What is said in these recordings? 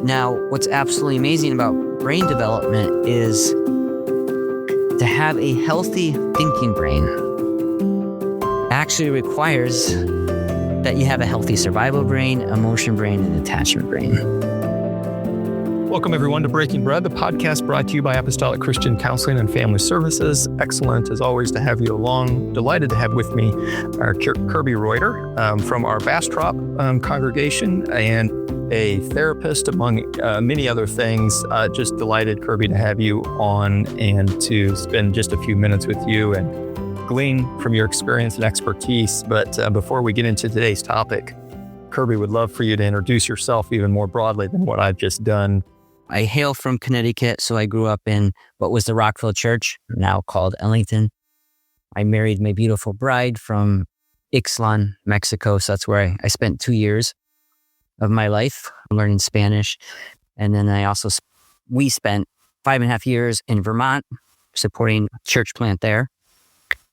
Now, what's absolutely amazing about brain development is to have a healthy thinking brain actually requires that you have a healthy survival brain, emotion brain, and attachment brain. Welcome, everyone, to Breaking Bread, the podcast brought to you by Apostolic Christian Counseling and Family Services. Excellent, as always, to have you along. Delighted to have with me our Kirby Reutter from our Bastrop congregation and a therapist, among many other things. Just delighted, Kirby, to have you on and to spend just a few minutes with you and glean from your experience and expertise. But before we get into today's topic, Kirby, would love for you to introduce yourself even more broadly than what I've just done. I hail from Connecticut, so I grew up in what was the Rockville Church, now called Ellington. I married my beautiful bride from Ixtlan, Mexico, so that's where I spent 2 years of my life learning Spanish. And then we spent 5.5 years in Vermont supporting a church plant there.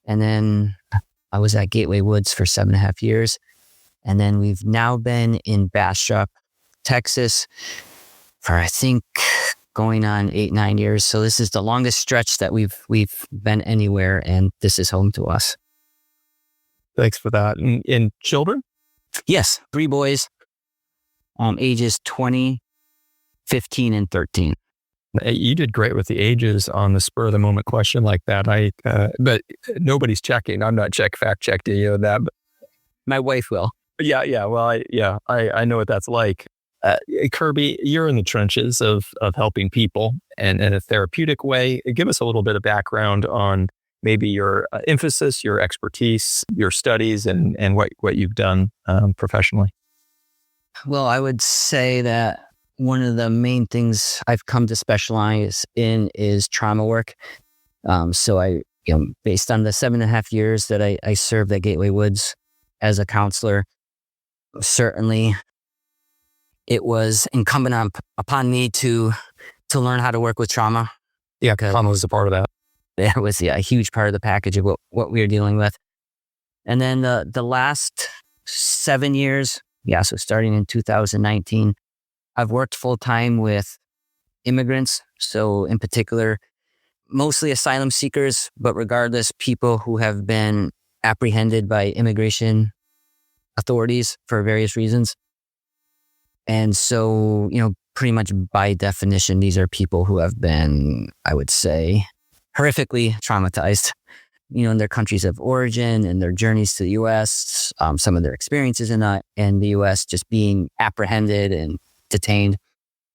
And then I was at Gateway Woods for 7.5 years. And then we've now been in Bastrop, Texas for, I think, going on 8-9 years. So this is the longest stretch that we've been anywhere, and this is home to us. Thanks for that. And children? Yes, 3 boys, ages 20, 15, and 13. You did great with the ages on the spur of the moment question like that. But nobody's checking. I'm not fact checking you on that. But my wife will. Yeah. Well, I know what that's like. Kirby, you're in the trenches of helping people and in a therapeutic way. Give us a little bit of background on maybe your emphasis, your expertise, your studies, and what you've done professionally. Well, I would say that one of the main things I've come to specialize in is trauma work. So I, based on the 7.5 years that I served at Gateway Woods as a counselor, certainly it was incumbent upon me to learn how to work with trauma. Yeah, trauma was a part of that. It was a huge part of the package of what we were dealing with. And then the last 7 years, so starting in 2019, I've worked full-time with immigrants. So in particular, mostly asylum seekers, but regardless, people who have been apprehended by immigration authorities for various reasons. And so, pretty much by definition, these are people who have been, I would say, horrifically traumatized, in their countries of origin and their journeys to the U.S., some of their experiences in the U.S., just being apprehended and detained.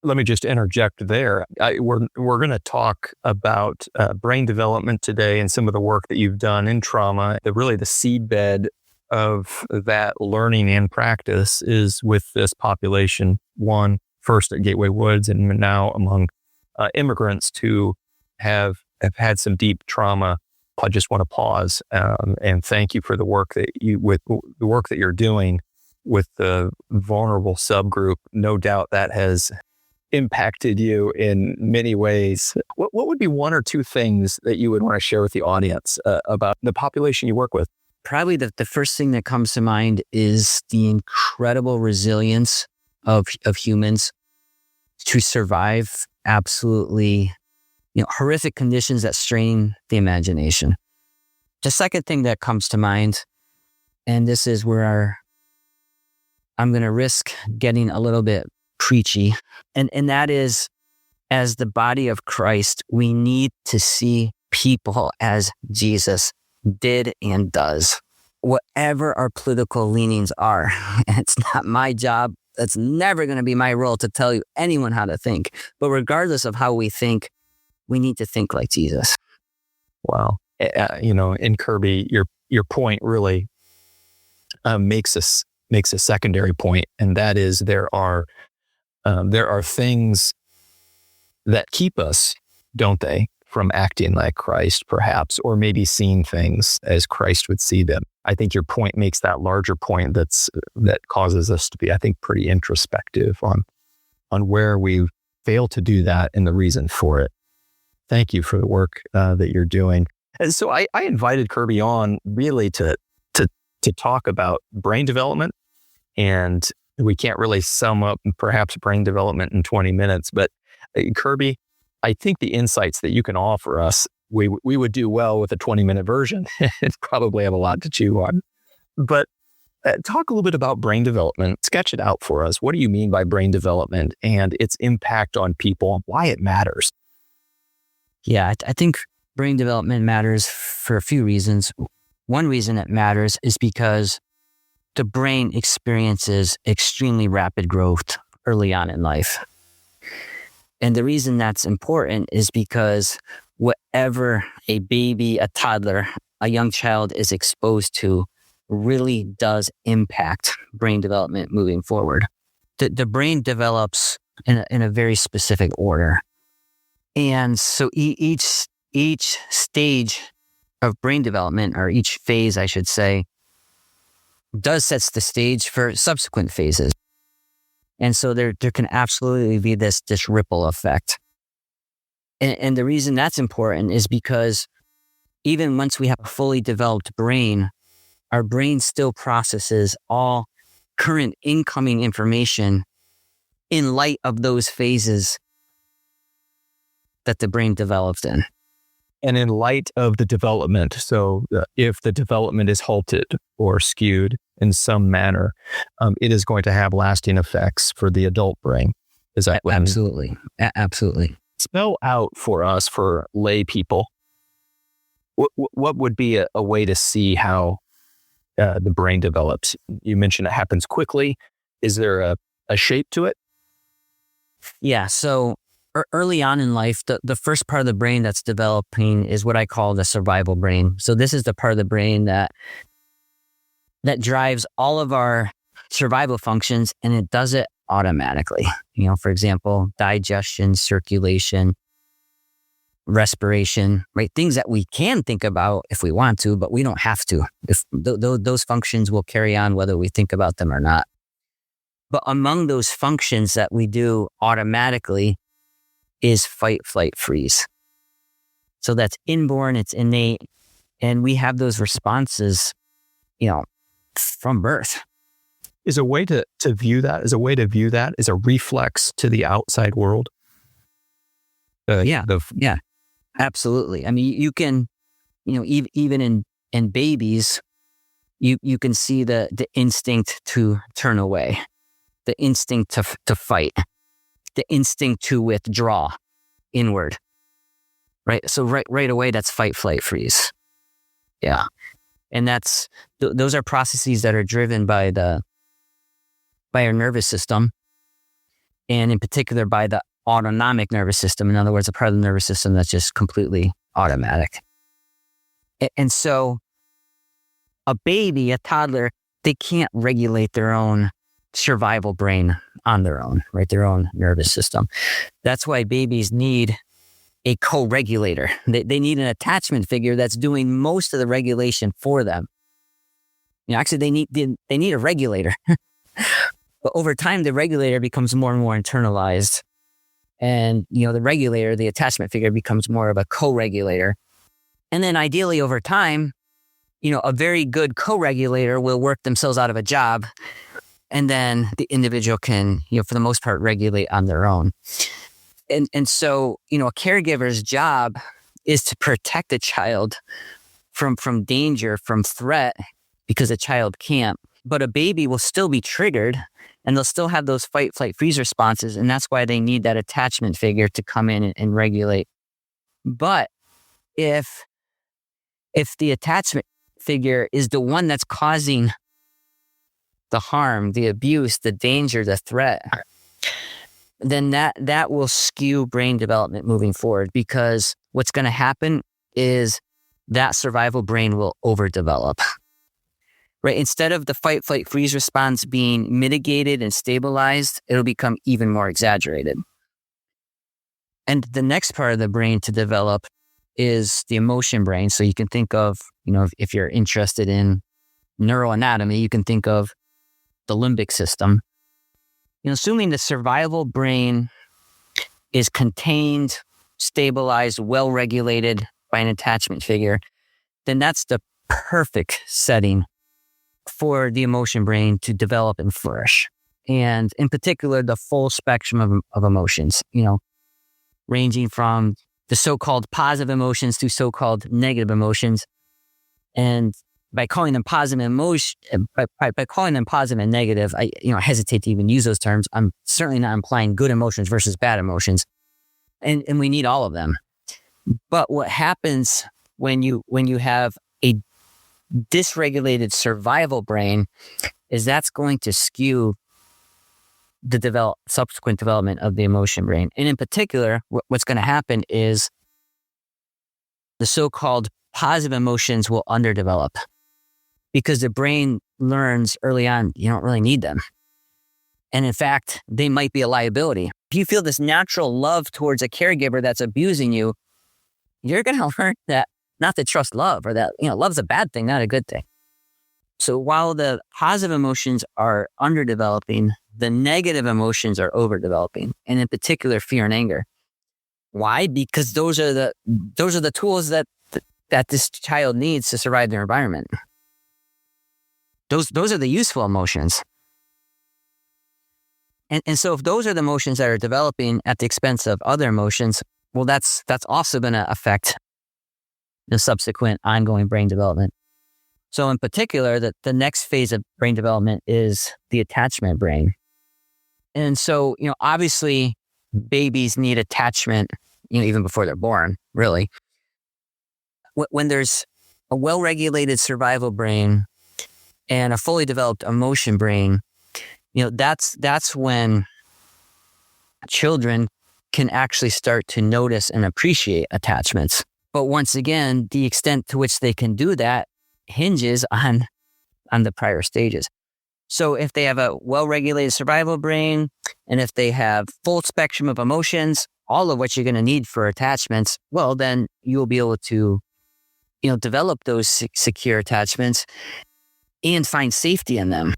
Let me just interject there. We're going to talk about brain development today and some of the work that you've done in trauma. The seedbed of that learning and practice is with this population, first at Gateway Woods and now among immigrants who have had some deep trauma. I just want to pause and thank you for the work that you're doing with the vulnerable subgroup. No doubt that has impacted you in many ways. What would be 1 or 2 things that you would want to share with the audience about the population you work with? Probably the first thing that comes to mind is the incredible resilience of humans to survive absolutely, horrific conditions that strain the imagination. The second thing that comes to mind, and this is where I'm going to risk getting a little bit preachy, and that is, as the body of Christ, we need to see people as Jesus did and does. Whatever our political leanings are, and it's not my job, it's never going to be my role to tell anyone how to think. But regardless of how we think, we need to think like Jesus. Wow. In Kirby, your point really makes a secondary point, and that is there are things that keep us, don't they, from acting like Christ, perhaps, or maybe seeing things as Christ would see them. I think your point makes that larger point that causes us to be, I think, pretty introspective on where we fail to do that and the reason for it. Thank you for the work that you're doing. And so I invited Kirby on really to talk about brain development and we can't really sum up perhaps brain development in 20 minutes. But Kirby, I think the insights that you can offer us, we would do well with a 20-minute version. It's probably have a lot to chew on. But talk a little bit about brain development. Sketch it out for us. What do you mean by brain development and its impact on people, why it matters? Yeah, I think brain development matters for a few reasons. One reason it matters is because the brain experiences extremely rapid growth early on in life. And the reason that's important is because whatever a baby, a toddler, a young child is exposed to really does impact brain development moving forward. The brain develops in a very specific order. And so each stage of brain development, or each phase, I should say, sets the stage for subsequent phases. And so there can absolutely be this ripple effect. And the reason that's important is because even once we have a fully developed brain, our brain still processes all current incoming information in light of those phases that the brain develops in. And in light of the development, so if the development is halted or skewed in some manner, it is going to have lasting effects for the adult brain. Is that absolutely? Absolutely. Spell out for us, for lay people, what would be a way to see how the brain develops? You mentioned it happens quickly. Is there a shape to it? Yeah. So early on in life, the first part of the brain that's developing is what I call the survival brain. So this is the part of the brain that drives all of our survival functions, and it does it automatically. For example, digestion, circulation, respiration, right? Things that we can think about if we want to, but we don't have to. If those functions will carry on whether we think about them or not. But among those functions that we do automatically is fight, flight, freeze. So that's inborn, it's innate, and we have those responses, from birth. Is a way to view that as a reflex to the outside world? Yeah, absolutely. I mean, you can, even in babies, you can see the instinct to turn away, the instinct to fight, the instinct to withdraw inward, right? So right away, that's fight, flight, freeze. Yeah. And those are processes that are driven by our nervous system, and in particular by the autonomic nervous system. In other words, a part of the nervous system that's just completely automatic. And so a baby, a toddler, they can't regulate their own survival brain on their own, right? Their own nervous system. That's why babies need a co-regulator. They need an attachment figure that's doing most of the regulation for them. Actually, they need a regulator. But over time, the regulator becomes more and more internalized. And, the regulator, the attachment figure, becomes more of a co-regulator. And then ideally over time, a very good co-regulator will work themselves out of a job. And then the individual can, for the most part, regulate on their own. And so, a caregiver's job is to protect a child from danger, from threat, because a child can't. But a baby will still be triggered, and they'll still have those fight, flight, freeze responses. And that's why they need that attachment figure to come in and regulate. But if the attachment figure is the one that's causing the harm, the abuse, the danger, the threat, then that will skew brain development moving forward, because what's going to happen is that survival brain will overdevelop. Right? Instead of the fight, flight, freeze response being mitigated and stabilized, it'll become even more exaggerated. And the next part of the brain to develop is the emotion brain. So you can think of, if you're interested in neuroanatomy, you can think of the limbic system. Assuming the survival brain is contained, stabilized, well-regulated by an attachment figure, then that's the perfect setting for the emotion brain to develop and flourish. and in particular, the full spectrum of emotions, ranging from the so-called positive emotions to so-called negative emotions. And by calling them positive by calling them positive and negative, I hesitate to even use those terms. I'm certainly not implying good emotions versus bad emotions. And we need all of them. But what happens when you have a dysregulated survival brain is that's going to skew the subsequent development of the emotion brain. And in particular, what's going to happen is the so-called positive emotions will underdevelop because the brain learns early on you don't really need them. And in fact, they might be a liability. If you feel this natural love towards a caregiver that's abusing you, you're going to learn that not to trust love, or that, love's a bad thing, not a good thing. So while the positive emotions are underdeveloping, the negative emotions are overdeveloping, and in particular, fear and anger. Why? Because those are the tools that this child needs to survive their environment. Those are the useful emotions. And so if those are the emotions that are developing at the expense of other emotions, well, that's also going to affect the subsequent ongoing brain development. So in particular, the next phase of brain development is the attachment brain. And so, obviously babies need attachment, even before they're born, really. When there's a well-regulated survival brain and a fully developed emotion brain, that's when children can actually start to notice and appreciate attachments. But once again, the extent to which they can do that hinges on the prior stages. So if they have a well-regulated survival brain, and if they have full spectrum of emotions, all of what you're going to need for attachments, well, then you'll be able to, develop those secure attachments and find safety in them.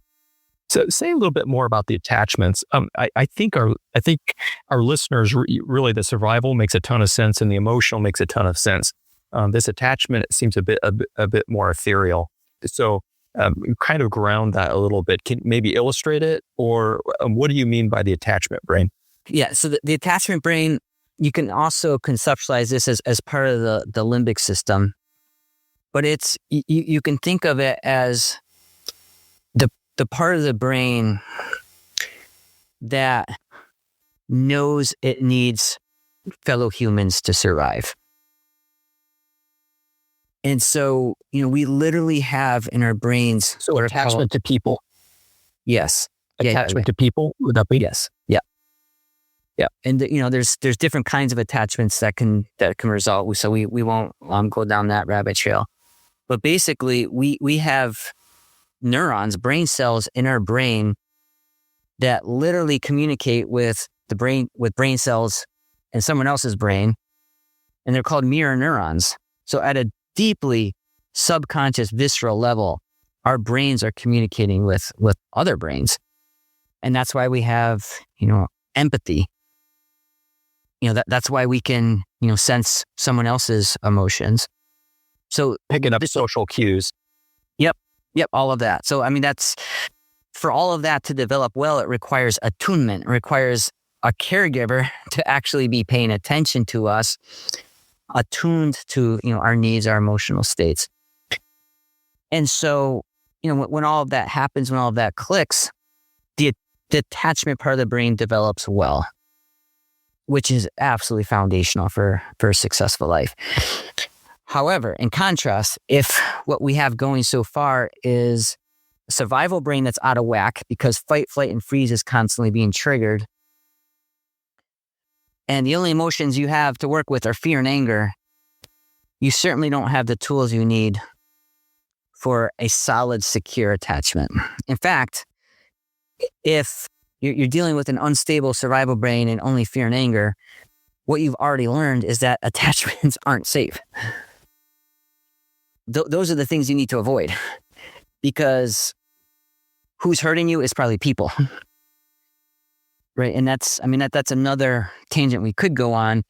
So say a little bit more about the attachments. I think our listeners, really the survival makes a ton of sense and the emotional makes a ton of sense. This attachment seems a bit more ethereal. So kind of ground that a little bit. Can maybe illustrate it, or what do you mean by the attachment brain? Yeah, so the attachment brain, you can also conceptualize this as part of the limbic system, but it's you can think of it as the part of the brain that knows it needs fellow humans to survive. And so, we literally have in our brains... So attachment to people. Yes. Attachment to people, would that be? Yes. Yeah. Yeah. And, there's different kinds of attachments that can result. So we won't go down that rabbit trail. But basically, we have neurons, brain cells in our brain that literally communicate with brain cells in someone else's brain, and they're called mirror neurons. So at a deeply subconscious, visceral level, our brains are communicating with other brains, and that's why we have empathy. That's why we can sense someone else's emotions. So picking up social cues. Yep, all of that. So, that's for all of that to develop well, it requires attunement. It requires a caregiver to actually be paying attention to us, attuned to, our needs, our emotional states. And so, when all of that happens, when all of that clicks, the attachment part of the brain develops well, which is absolutely foundational for a successful life. However, in contrast, if what we have going so far is a survival brain that's out of whack because fight, flight, and freeze is constantly being triggered, and the only emotions you have to work with are fear and anger, you certainly don't have the tools you need for a solid, secure attachment. In fact, if you're dealing with an unstable survival brain and only fear and anger, what you've already learned is that attachments aren't safe. Those are the things you need to avoid, because who's hurting you is probably people. Right. And that's another tangent we could go on.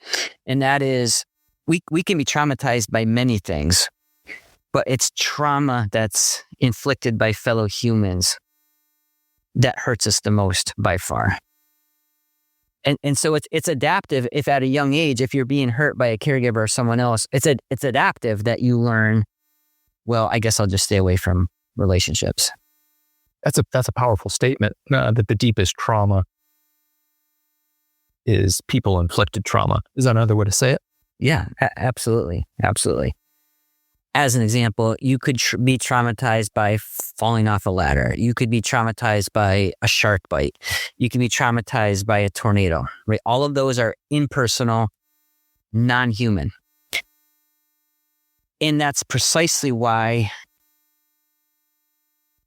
And that is, we can be traumatized by many things, but it's trauma that's inflicted by fellow humans that hurts us the most by far. And so it's adaptive. If at a young age, if you're being hurt by a caregiver or someone else, it's adaptive that you learn, well, I guess I'll just stay away from relationships. That's a powerful statement, that the deepest trauma is people-inflicted trauma. Is that another way to say it? Yeah, absolutely. Absolutely. As an example, you could be traumatized by falling off a ladder. You could be traumatized by a shark bite. You can be traumatized by a tornado, right? All of those are impersonal, non-human. And that's precisely why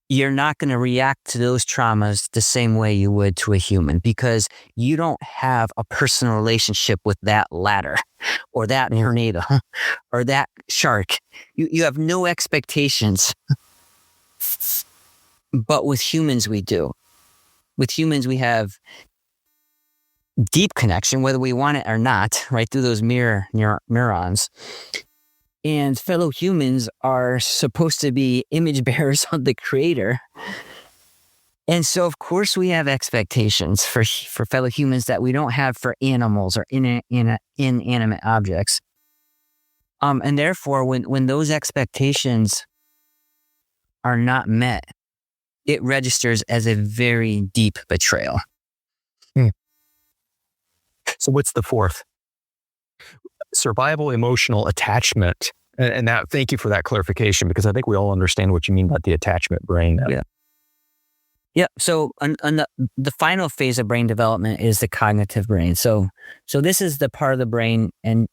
you're not going to react to those traumas the same way you would to a human, because you don't have a personal relationship with that ladder or that tornado or that shark. You have no expectations. But with humans, we do. With humans, we have deep connection, whether we want it or not, right through those neurons. And fellow humans are supposed to be image bearers of the Creator. And so, of course, we have expectations for fellow humans that we don't have for animals or inanimate objects. And therefore, when those expectations are not met, it registers as a very deep betrayal. So what's the fourth? Survival emotional attachment. And that, thank you for that clarification, because I think we all understand what you mean by the attachment brain. Yeah. Yeah. So the final phase of brain development is the cognitive brain. So this is the part of the brain, and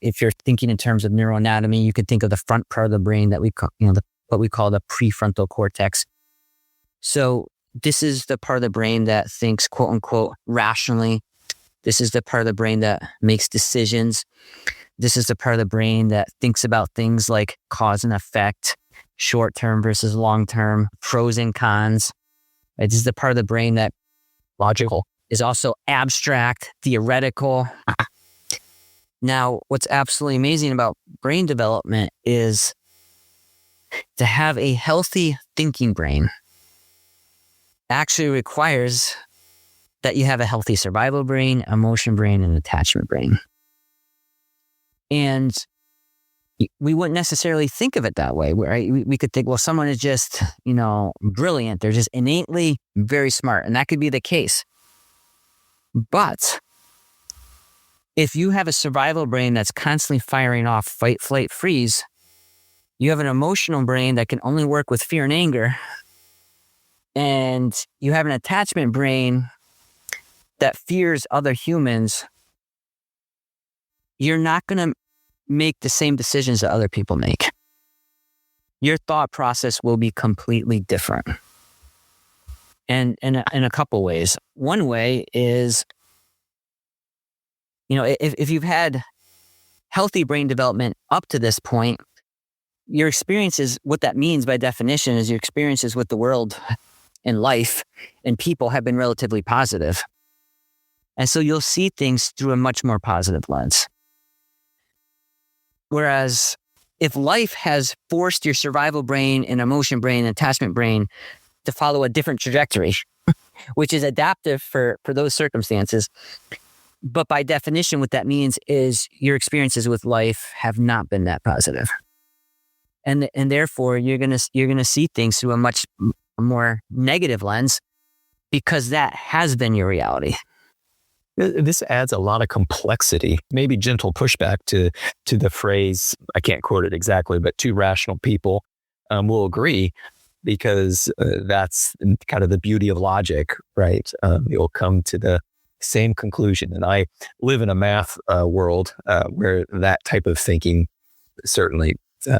if you're thinking in terms of neuroanatomy, you could think of the front part of the brain that we call, what we call the prefrontal cortex. So this is the part of the brain that thinks, quote unquote, rationally. This is the part of the brain that makes decisions. This is the part of the brain that thinks about things like cause and effect, short-term versus long-term, pros and cons. Right? This is the part of the brain that Logical is also abstract, theoretical. Now, what's absolutely amazing about brain development is to have a healthy thinking brain actually requires that you have a healthy survival brain, emotion brain, and attachment brain. And we wouldn't necessarily think of it that way, right? We could think, well, someone is just, brilliant. They're just innately very smart. And that could be the case. But if you have a survival brain that's constantly firing off fight, flight, freeze, you have an emotional brain that can only work with fear and anger. And you have an attachment brain that fears other humans, you're not going to make the same decisions that other people make. Your thought process will be completely different. And in a couple ways. One way is, if you've had healthy brain development up to this point, your experiences, what that means by definition is your experiences with the world and life and people have been relatively positive. And so you'll see things through a much more positive lens. Whereas if life has forced your survival brain and emotion brain and attachment brain to follow a different trajectory, which is adaptive for those circumstances, but by definition, what that means is your experiences with life have not been that positive. And therefore, you're gonna see things through a much more negative lens because that has been your reality. This adds a lot of complexity, maybe gentle pushback to the phrase, I can't quote it exactly, but two rational people will agree, because that's kind of the beauty of logic, right? You'll come to the same conclusion. And I live in a math world where that type of thinking certainly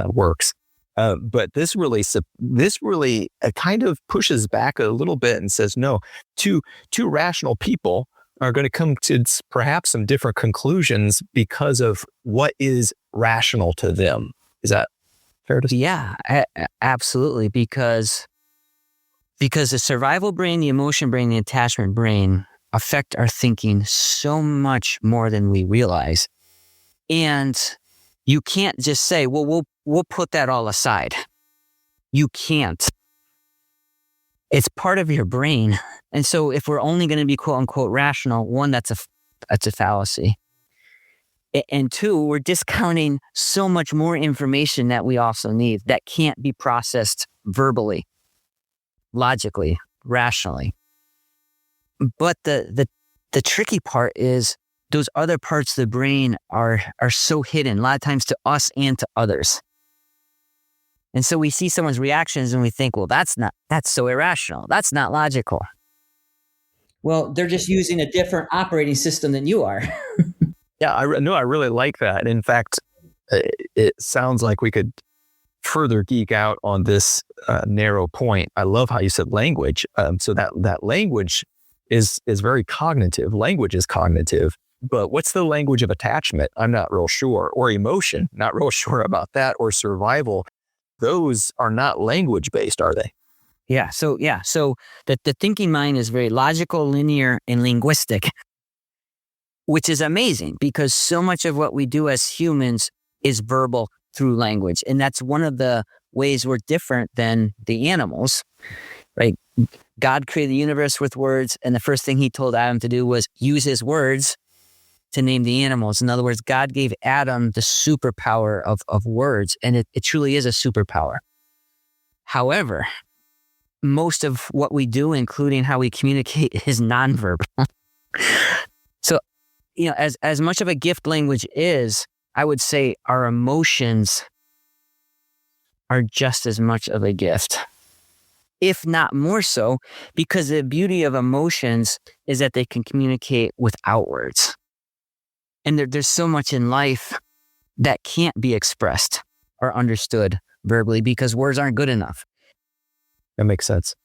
works. But this really kind of pushes back a little bit and says, no, two rational people are going to come to perhaps some different conclusions because of what is rational to them. Is that fair to say? Yeah, absolutely. Because the survival brain, the emotion brain, the attachment brain affect our thinking so much more than we realize. And you can't just say, well, we'll put that all aside. You can't. It's part of your brain. And so if we're only going to be quote unquote rational, one, that's a fallacy. And two, we're discounting so much more information that we also need that can't be processed verbally, logically, rationally. But the tricky part is those other parts of the brain are so hidden, a lot of times to us and to others. And so we see someone's reactions and we think, well, that's so irrational. That's not logical. Well, they're just using a different operating system than you are. Yeah, I really like that. In fact, it sounds like we could further geek out on this narrow point. I love how you said language. So that language is very cognitive. Language is cognitive. But what's the language of attachment? I'm not real sure. Or emotion, not real sure about that. Or survival. Those are not language based, are they? Yeah. So the thinking mind is very logical, linear, and linguistic, which is amazing because so much of what we do as humans is verbal through language. And that's one of the ways we're different than the animals, right? God created the universe with words. And the first thing he told Adam to do was use his words to name the animals. In other words, God gave Adam the superpower of words, and it truly is a superpower. However, most of what we do, including how we communicate, is nonverbal. So, as much of a gift language is, I would say our emotions are just as much of a gift, if not more so, because the beauty of emotions is that they can communicate without words. And there's so much in life that can't be expressed or understood verbally because words aren't good enough. That makes sense.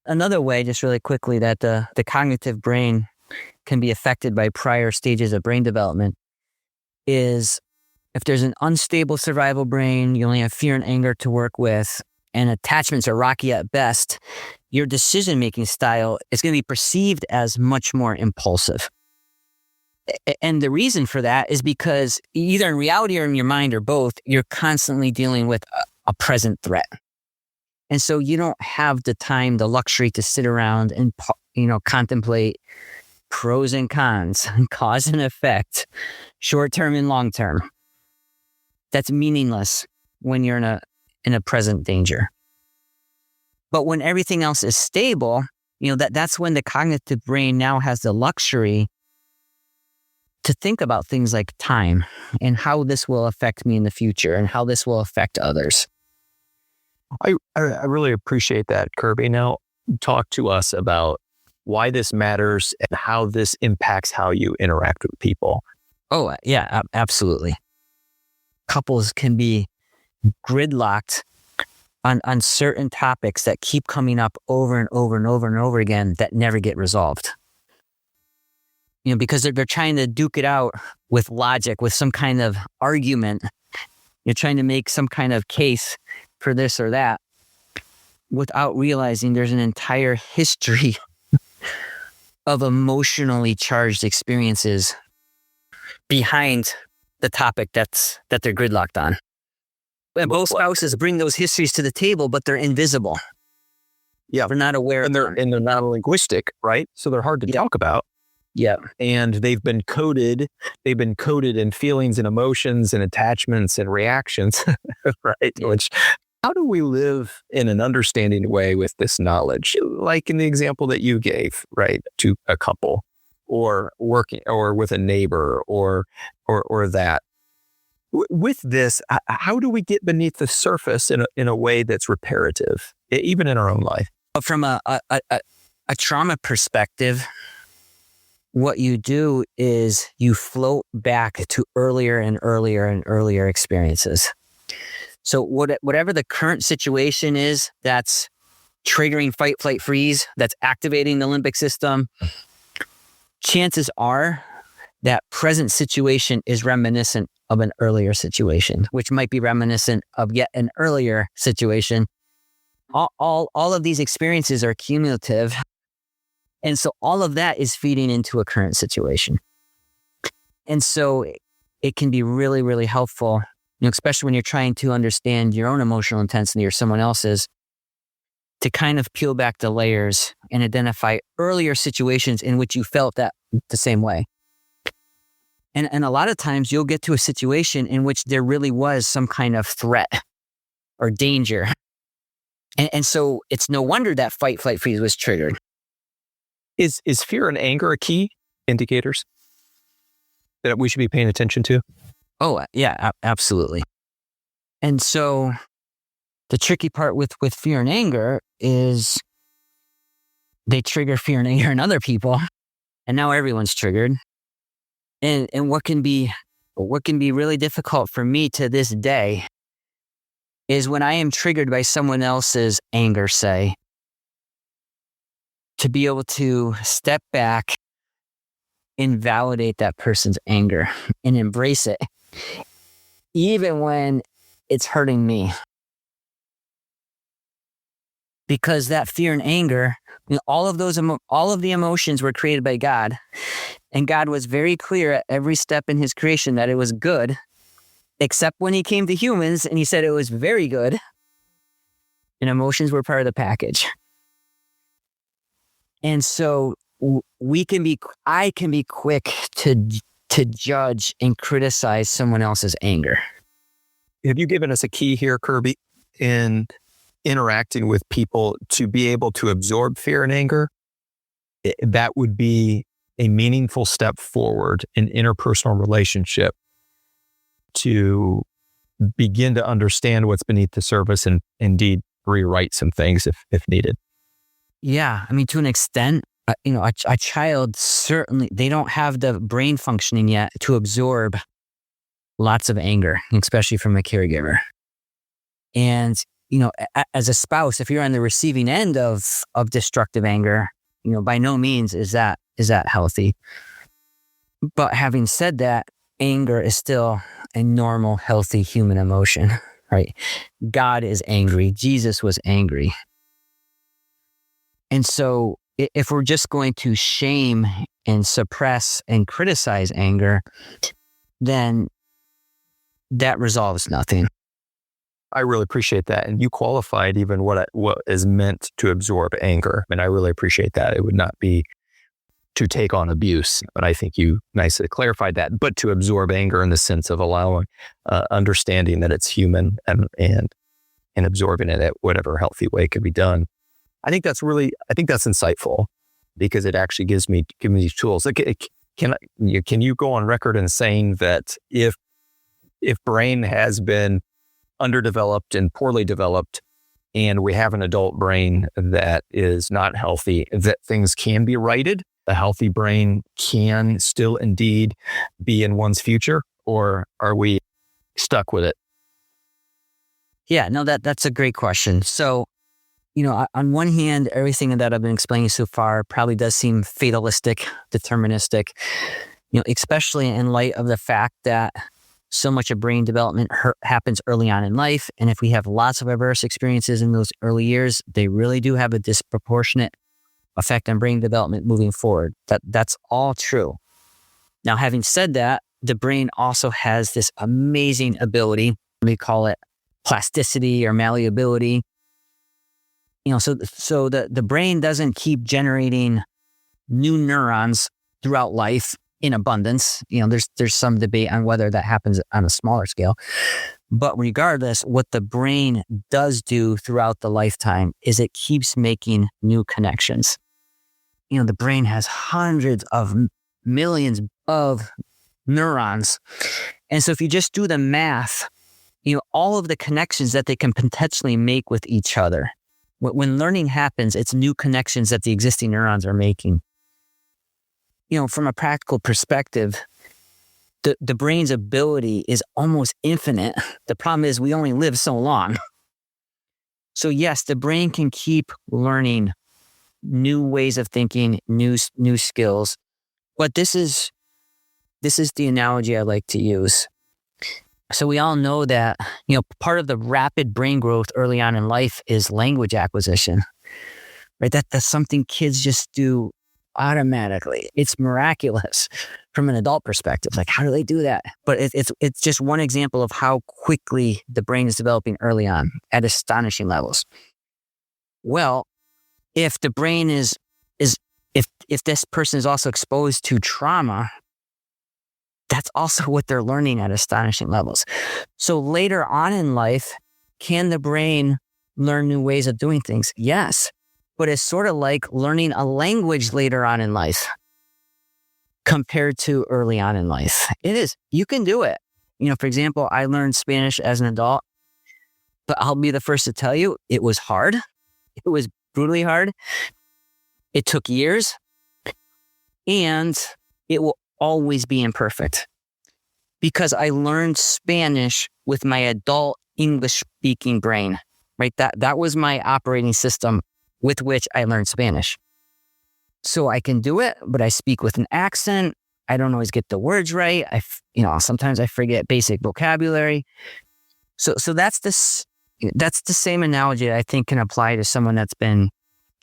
Another way, just really quickly, that the cognitive brain can be affected by prior stages of brain development is if there's an unstable survival brain, you only have fear and anger to work with, and attachments are rocky at best, your decision-making style is going to be perceived as much more impulsive. And the reason for that is because either in reality or in your mind or both, you're constantly dealing with a present threat. And so you don't have the time, the luxury to sit around and, contemplate pros and cons, cause and effect, short-term and long-term. That's meaningless when you're in a present danger. But when everything else is stable, that's when the cognitive brain now has the luxury to think about things like time and how this will affect me in the future and how this will affect others. I really appreciate that, Kirby. Now, talk to us about why this matters and how this impacts how you interact with people. Oh, yeah, absolutely. Couples can be gridlocked on certain topics that keep coming up over and over and over and over again that never get resolved. Because they're trying to duke it out with logic, with some kind of argument. You're trying to make some kind of case for this or that without realizing there's an entire history of emotionally charged experiences behind the topic that they're gridlocked on. And both spouses bring those histories to the table, but they're invisible. Yeah. They're not aware and of them. And they're not linguistic, right? So they're hard to talk about. Yeah. And they've been coded in feelings and emotions and attachments and reactions, right? Yeah. Which, how do we live in an understanding way with this knowledge? Like in the example that you gave, right? To a couple or working or with a neighbor or that. With this, how do we get beneath the surface in a way that's reparative, even in our own life? From a trauma perspective, what you do is you float back to earlier and earlier and earlier experiences. So whatever the current situation is that's triggering fight, flight, freeze, that's activating the limbic system, chances are that present situation is reminiscent of an earlier situation, which might be reminiscent of yet an earlier situation. All of these experiences are cumulative. And so all of that is feeding into a current situation. And so it can be really, really helpful, especially when you're trying to understand your own emotional intensity or someone else's, to kind of peel back the layers and identify earlier situations in which you felt that the same way. And a lot of times you'll get to a situation in which there really was some kind of threat or danger. And so it's no wonder that fight, flight, freeze was triggered. Is fear and anger a key indicators that we should be paying attention to? Oh, yeah, absolutely. And so the tricky part with fear and anger is they trigger fear and anger in other people, and now everyone's triggered. And what can be really difficult for me to this day is when I am triggered by someone else's anger, say, to be able to step back and validate that person's anger and embrace it, even when it's hurting me. Because that fear and anger, all of the emotions were created by God, and God was very clear at every step in his creation that it was good, except when he came to humans and he said it was very good, and emotions were part of the package. And so I can be quick to judge and criticize someone else's anger. Have you given us a key here, Kirby, in interacting with people to be able to absorb fear and anger? That would be a meaningful step forward in interpersonal relationship to begin to understand what's beneath the surface and indeed rewrite some things if needed. Yeah, I mean, to an extent, a child certainly, they don't have the brain functioning yet to absorb lots of anger, especially from a caregiver. And, as a spouse, if you're on the receiving end of destructive anger, by no means is that healthy. But having said that, anger is still a normal, healthy human emotion, right? God is angry. Jesus was angry. And so if we're just going to shame and suppress and criticize anger, then that resolves nothing. I really appreciate that. And you qualified even what is meant to absorb anger. And I really appreciate that. It would not be to take on abuse, but I think you nicely clarified that. But to absorb anger in the sense of allowing, understanding that it's human and absorbing it at whatever healthy way could be done. I think that's insightful because it actually gives me these tools. Like, can you go on record in saying that if brain has been underdeveloped and poorly developed, and we have an adult brain that is not healthy, that things can be righted? A healthy brain can still indeed be in one's future, or are we stuck with it? Yeah, no, that's a great question. So, on one hand, everything that I've been explaining so far probably does seem fatalistic, deterministic, especially in light of the fact that so much of brain development happens early on in life. And if we have lots of adverse experiences in those early years, they really do have a disproportionate effect on brain development moving forward. That's all true. Now, having said that, the brain also has this amazing ability. We call it plasticity or malleability. So the brain doesn't keep generating new neurons throughout life in abundance. There's some debate on whether that happens on a smaller scale. But regardless, what the brain does do throughout the lifetime is it keeps making new connections. The brain has hundreds of millions of neurons. And so if you just do the math, all of the connections that they can potentially make with each other. When learning happens, it's new connections that the existing neurons are making. From a practical perspective, the brain's ability is almost infinite. The problem is we only live so long. So yes, the brain can keep learning new ways of thinking, new skills. But this is the analogy I like to use. So we all know that, part of the rapid brain growth early on in life is language acquisition, right? That's something kids just do automatically. It's miraculous from an adult perspective. Like, how do they do that? But it's just one example of how quickly the brain is developing early on at astonishing levels. Well, if the brain is if this person is also exposed to trauma, that's also what they're learning at astonishing levels. So later on in life, can the brain learn new ways of doing things? Yes. But it's sort of like learning a language later on in life compared to early on in life. It is. You can do it. For example, I learned Spanish as an adult, but I'll be the first to tell you, it was hard. It was brutally hard. It took years, and it will always be imperfect because I learned Spanish with my adult English-speaking brain, right? That was my operating system with which I learned Spanish. So I can do it, but I speak with an accent. I don't always get the words right. Sometimes I forget basic vocabulary. So that's the same analogy that I think can apply to someone that's been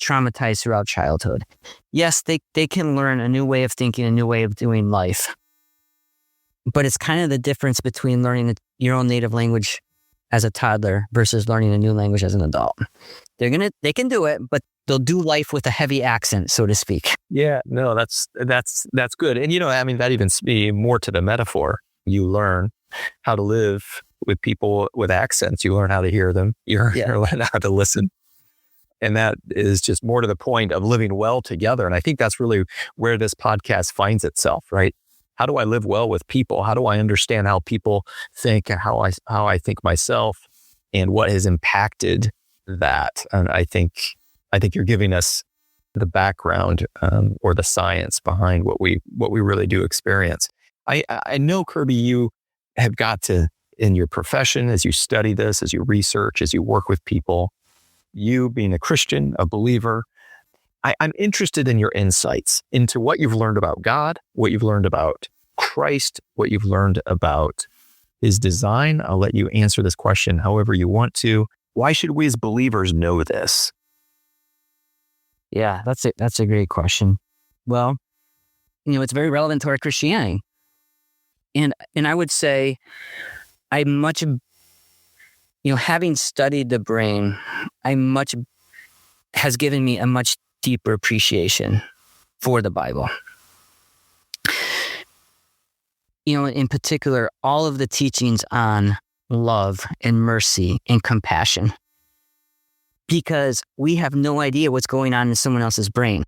traumatized throughout childhood. Yes, they can learn a new way of thinking, a new way of doing life. But it's kind of the difference between learning your own native language as a toddler versus learning a new language as an adult. They can do it, but they'll do life with a heavy accent, so to speak. Yeah, no, that's good. And that even speaks more to the metaphor. You learn how to live with people with accents. You learn how to hear them. You learn how to listen. And that is just more to the point of living well together. And I think that's really where this podcast finds itself, right? How do I live well with people? How do I understand how people think and how I think myself, and what has impacted that? And I think you're giving us the background or the science behind what we really do experience. I know, Kirby, you have got to, in your profession, as you study this, as you research, as you work with people, you being a Christian, a believer, I'm interested in your insights into what you've learned about God, what you've learned about Christ, what you've learned about his design. I'll let you answer this question however you want to. Why should we as believers know this? Yeah, that's a great question. Well, it's very relevant to our Christianity. And I would say having studied the brain, has given me a much deeper appreciation for the Bible. In particular, all of the teachings on love and mercy and compassion, because we have no idea what's going on in someone else's brain.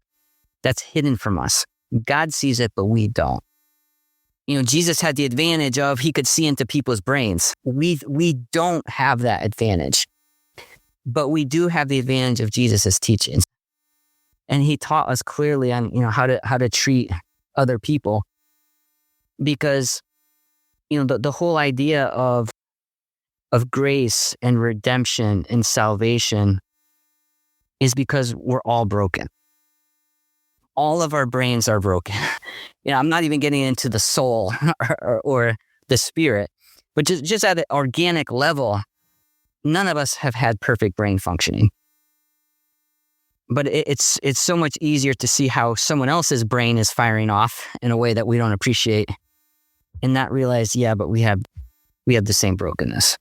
That's hidden from us. God sees it, but we don't. Jesus had the advantage of he could see into people's brains. We don't have that advantage, but we do have the advantage of Jesus's teachings. And he taught us clearly on, how to treat other people, because, the whole idea of grace and redemption and salvation is because we're all broken. All of our brains are broken. I'm not even getting into the soul or the spirit, but just at an organic level, none of us have had perfect brain functioning. But it's so much easier to see how someone else's brain is firing off in a way that we don't appreciate, and not realize, but we have the same brokenness.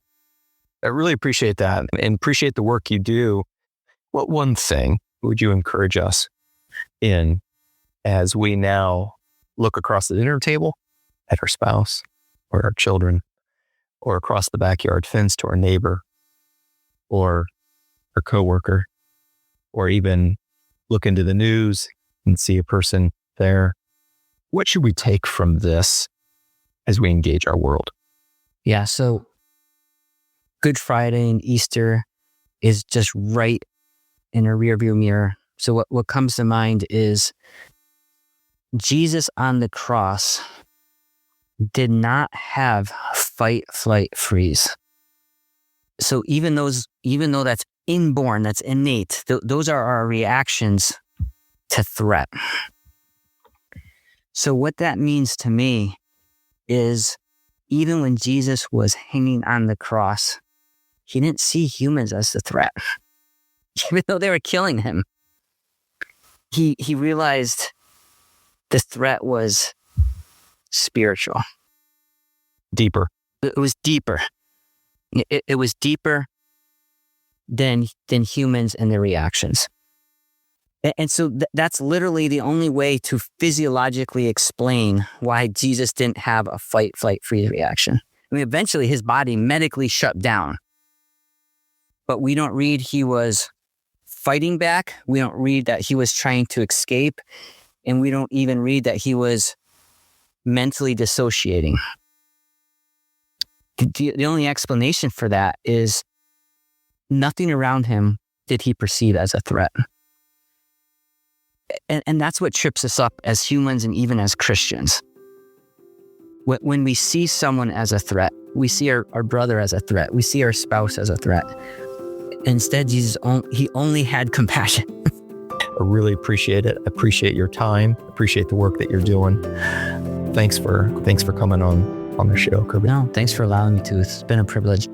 I really appreciate that, and appreciate the work you do. What one thing would you encourage us in as we now look across the dinner table at our spouse or our children, or across the backyard fence to our neighbor or our coworker, or even look into the news and see a person there? What should we take from this as we engage our world? Yeah, so Good Friday and Easter is just right in a rearview mirror. So what comes to mind is Jesus on the cross did not have fight, flight, freeze. So even though that's inborn, that's innate, those are our reactions to threat. So what that means to me is, even when Jesus was hanging on the cross, he didn't see humans as the threat. Even though they were killing him, he realized the threat was spiritual. Deeper. It was deeper. It was deeper. than humans and their reactions. And so that's literally the only way to physiologically explain why Jesus didn't have a fight, flight, freeze reaction. I mean, eventually his body medically shut down. But we don't read he was fighting back. We don't read that he was trying to escape. And we don't even read that he was mentally dissociating. The only explanation for that is nothing around him did he perceive as a threat. And that's what trips us up as humans and even as Christians. When we see someone as a threat, we see our brother as a threat, we see our spouse as a threat. Instead, Jesus, he only had compassion. I really appreciate it. Appreciate your time. Appreciate the work that you're doing. Thanks for coming on the show, Kirby. No, thanks for allowing me to. It's been a privilege.